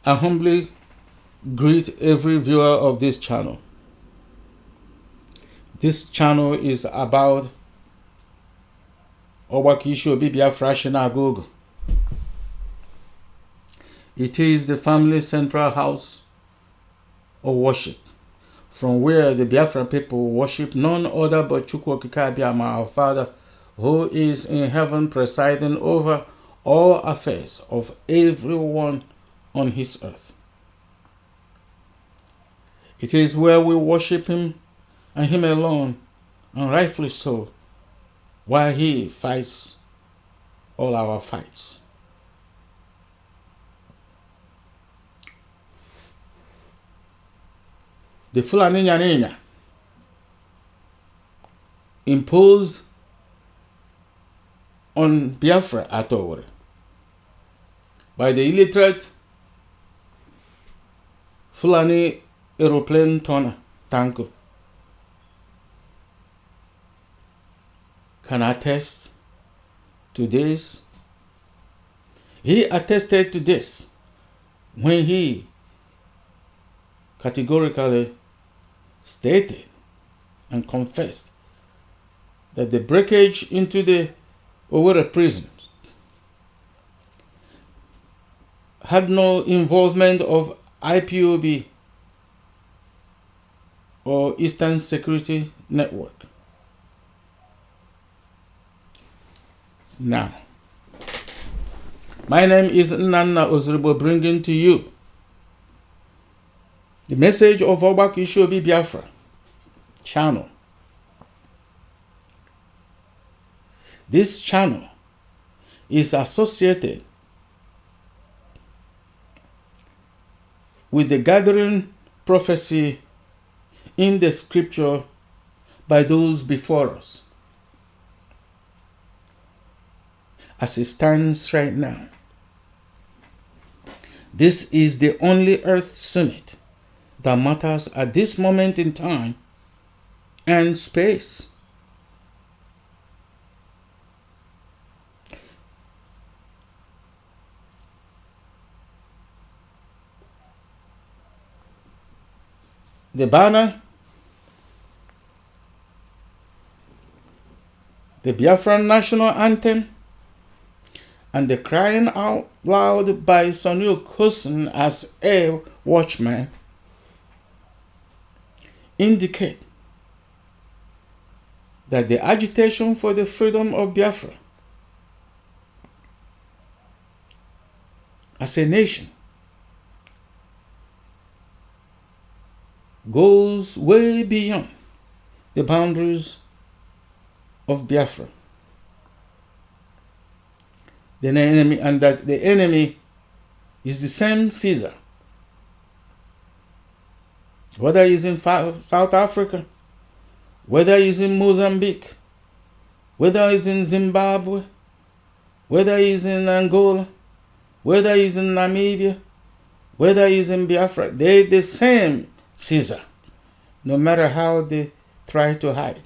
I humbly greet every viewer of this channel. This channel is about Ogbako Ishi Obi Biafra Cultural. It is the family central house of worship, from where the Biafra people worship none other but CHIUKWU Okike Abiama, our Father, who is in heaven, presiding over all affairs of everyone on his earth. It is where we worship him and him alone, and rightfully so, while he fights all our fights. The Fulani Nyaninya imposed on Biafra at Owerri by the illiterate Fulani aeroplane turner Tanko can attest to this. He attested to this when he categorically stated and confessed that the breakage into the Owerri prison had no involvement of IPOB or Eastern Security Network. Now, my name is nnaya, bringing to you the message of Ogbako Ishi Obi Biafra channel. This channel is associated with the gathering prophecy in the scripture by those before us. As it stands right now, this is the only Earth Summit that matters at this moment in time and space. The banner, the Biafran national anthem, and the crying out loud by Sonny Kosin as a watchman indicate that the agitation for the freedom of Biafra as a nation goes way beyond the boundaries of Biafra. The enemy, and that the enemy is the same Caesar, whether he's in South Africa, whether he's in Mozambique, whether he's in Zimbabwe, whether he's in Angola, whether he's in Namibia, whether he's in Biafra. They're the same Caesar, no matter how they try to hide.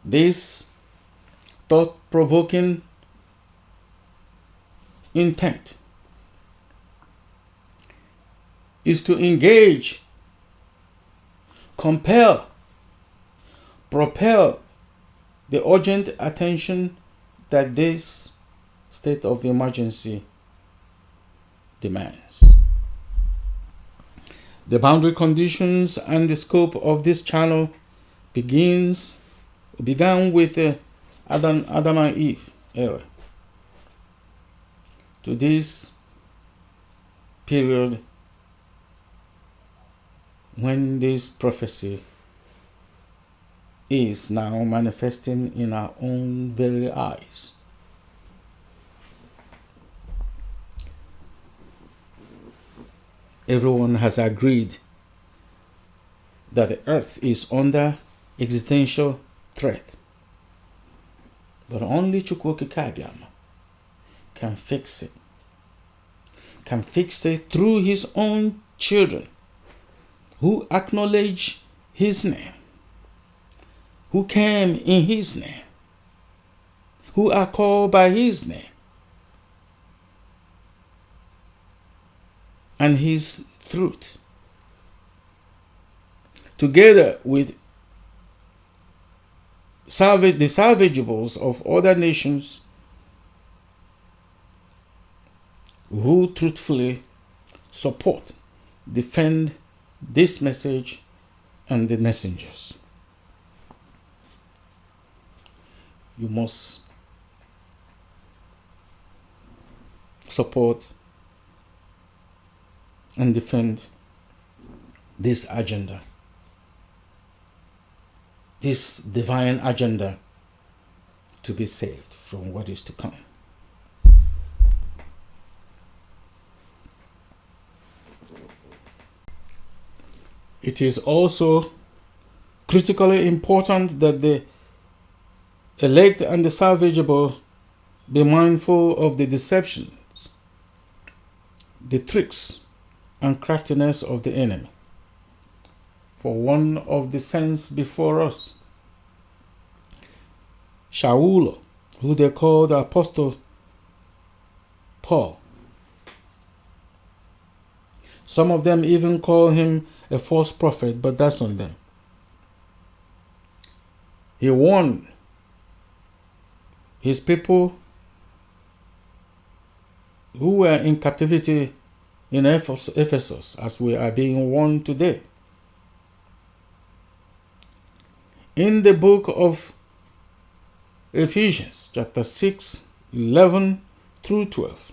This thought-provoking intent is to engage, compel, propel the urgent attention that this state of emergency demands. The boundary conditions and the scope of this channel began with Adam and Eve era to this period when this prophecy is now manifesting in our own very eyes. Everyone has agreed that the earth is under existential threat, but only CHIUKWU Okike Abiama can fix it. Can fix it through his own children who acknowledge his name who came in his name, who are called by his name and his truth, together with the salvageables of other nations who truthfully support, defend this message and the messengers. You must support and defend this agenda, this divine agenda, to be saved from what is to come. It is also critically important that the elect and the salvageable be mindful of the deceptions, the tricks, and craftiness of the enemy. For one of the saints before us, Shaul, who they call the Apostle Paul, some of them even call him a false prophet, but that's on them. He warned his people who were in captivity in Ephesus, as we are being warned today. In the book of Ephesians, chapter 6, 11 through 12,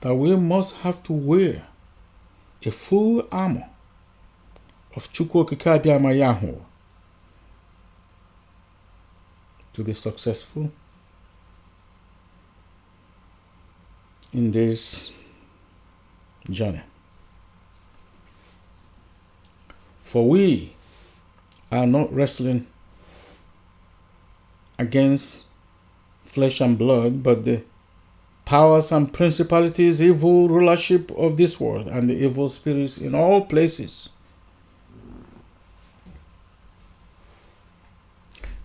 that we must have to wear a full armor of CHIUKWU Okike Abiama Yahweh to be successful in this journey. For we are not wrestling against flesh and blood, but the powers and principalities, evil rulership of this world, and the evil spirits in all places.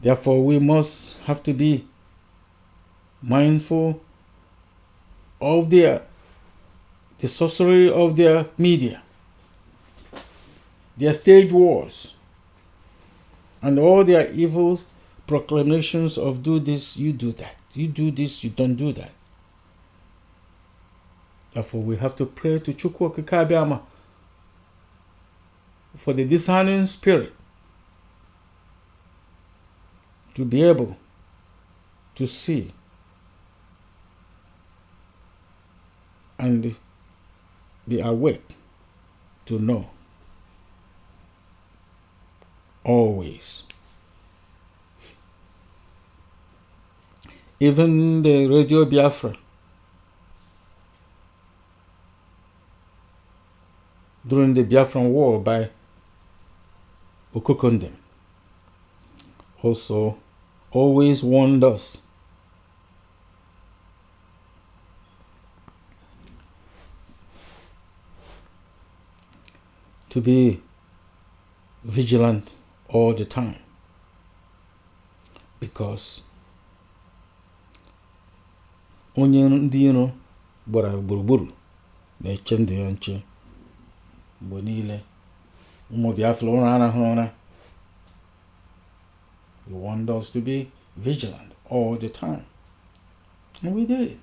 Therefore, we must have to be mindful of the sorcery of their media, their stage wars, and all their evil proclamations of do this, you do that, you do this, you don't do that. Therefore, we have to pray to CHIUKWU Okike Abiama for the discerning spirit to be able to see and be awake to know always. Even the Radio Biafra during the Biafran War by Okokondem also always warned us to be vigilant all the time, because onye ndị iro gbara gburugburu na-eche ndụ ya nche mgbe niile. Ụmụ Biafra ụra arahụ ụra. We want us to be vigilant all the time, and we did.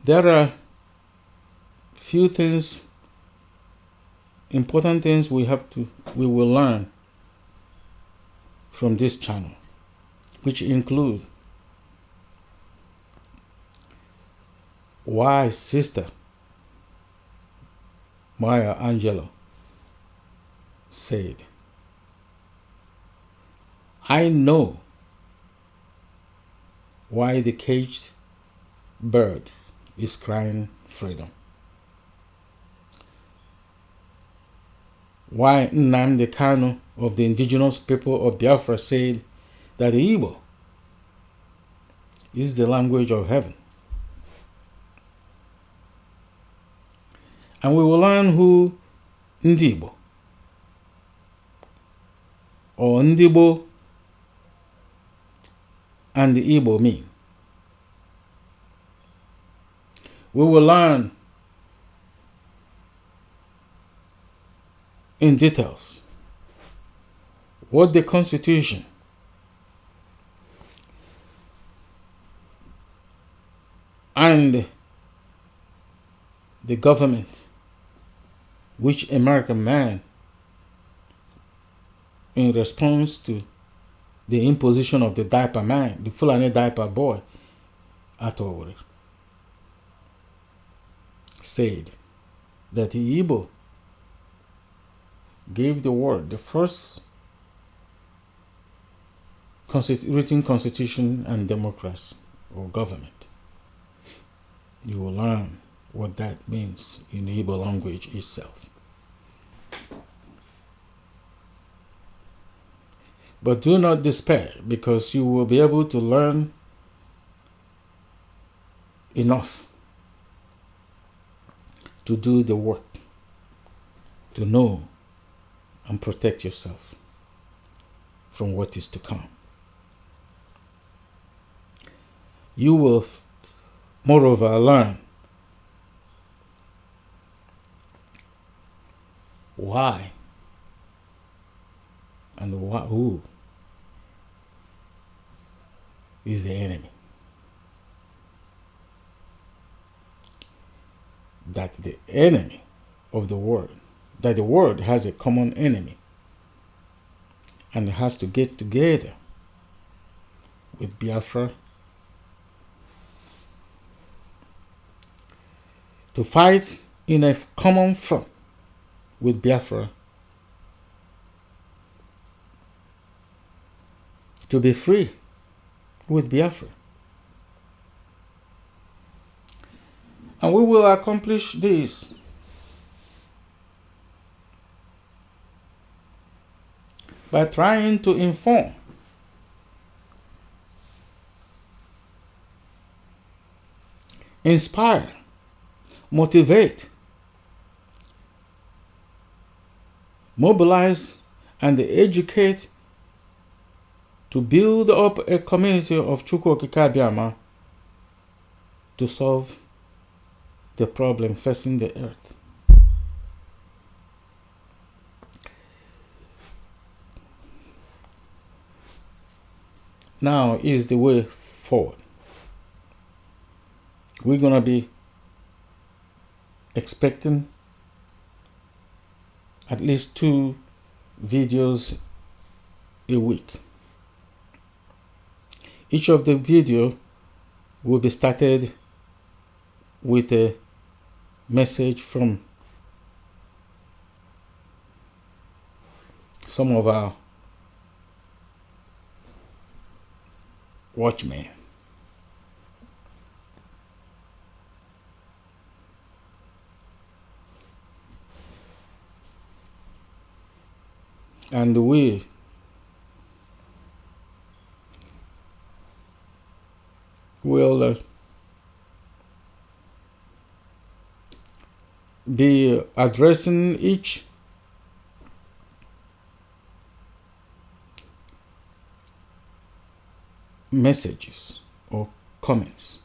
There are few things, important things we will learn from this channel, which include why Sister Maya Angelou said, "I know why the caged bird is crying freedom. why Nnamdi Kanu of the Indigenous People of Biafra said that the Igbo is the language of heaven. And we will learn who Ndi Igbo or Ndibo and the Igbo mean. We will learn in details what the Constitution and the government, which American man, in response to the imposition of the diaper man, the Fulani diaper boy, Atuwuo, said that the Igbo gave the world the first written constitution and democracy or government. You will learn what that means in the Igbo language itself. But do not despair, because you will be able to learn enough to do the work, to know and protect yourself from what is to come. You will, moreover, learn why and who is the enemy. That the enemy of the world, that the world has a common enemy and has to get together with Biafra to fight in a common front with Biafra to be free with Biafra. And we will accomplish this by trying to inform, inspire, motivate, mobilize, and educate to build up a community of CHIUKWU Okike Abiama to solve the problem facing the earth. Now is the way forward. We're going to be expecting at least 2 videos a week. Each of the video will be started with a message from some of our watchmen. And we will be addressing each messages or comments.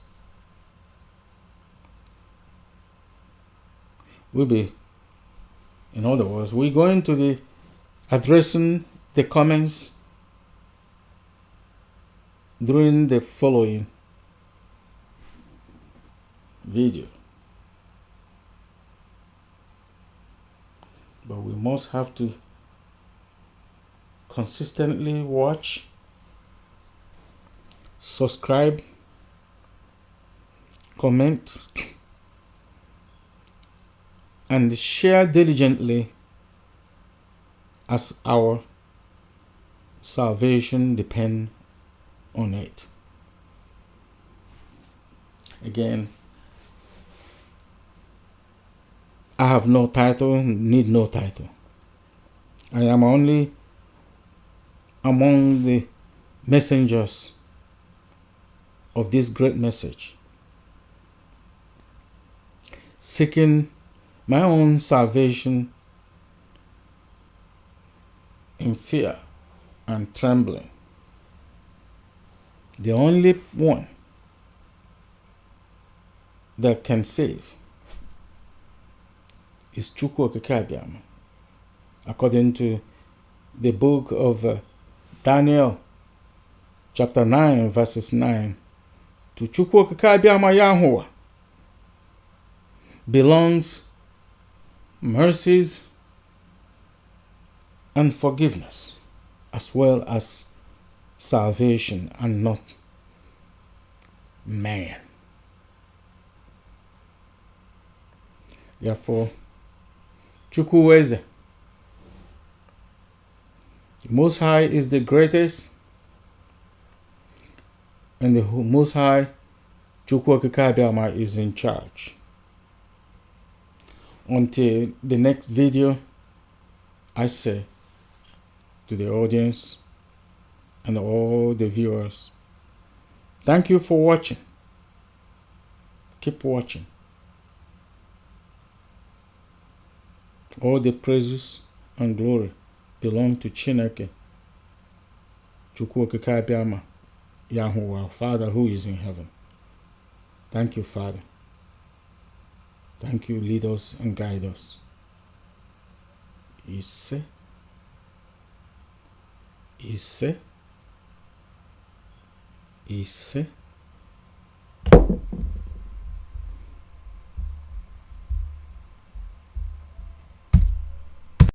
In other words, we're going to be addressing the comments during the following video. But we must have to consistently watch, subscribe, comment, and share diligently, as our salvation depends on it. Again, I have no title, need no title. I am only among the messengers of this great message, seeking my own salvation in fear and trembling. The only one that can save is CHIUKWU Okike Abiama, according to the book of Daniel, chapter 9, verses 9. To CHIUKWU Okike Abiama Yahuwah belongs mercies and forgiveness, as well as salvation, and not man. Therefore, CHIUKWU Eze, the Most High is the greatest, and the Most High, CHIUKWU Okike Abiama, is in charge. Until the next video, I say to the audience and all the viewers, thank you for watching. Keep watching. All the praises and glory belong to Chineke, CHIUKWU Okike Abiama, Yahuwah, Father who is in heaven. Thank you, Father. Thank you, lead us and guide us. Ise. Ise. Ise.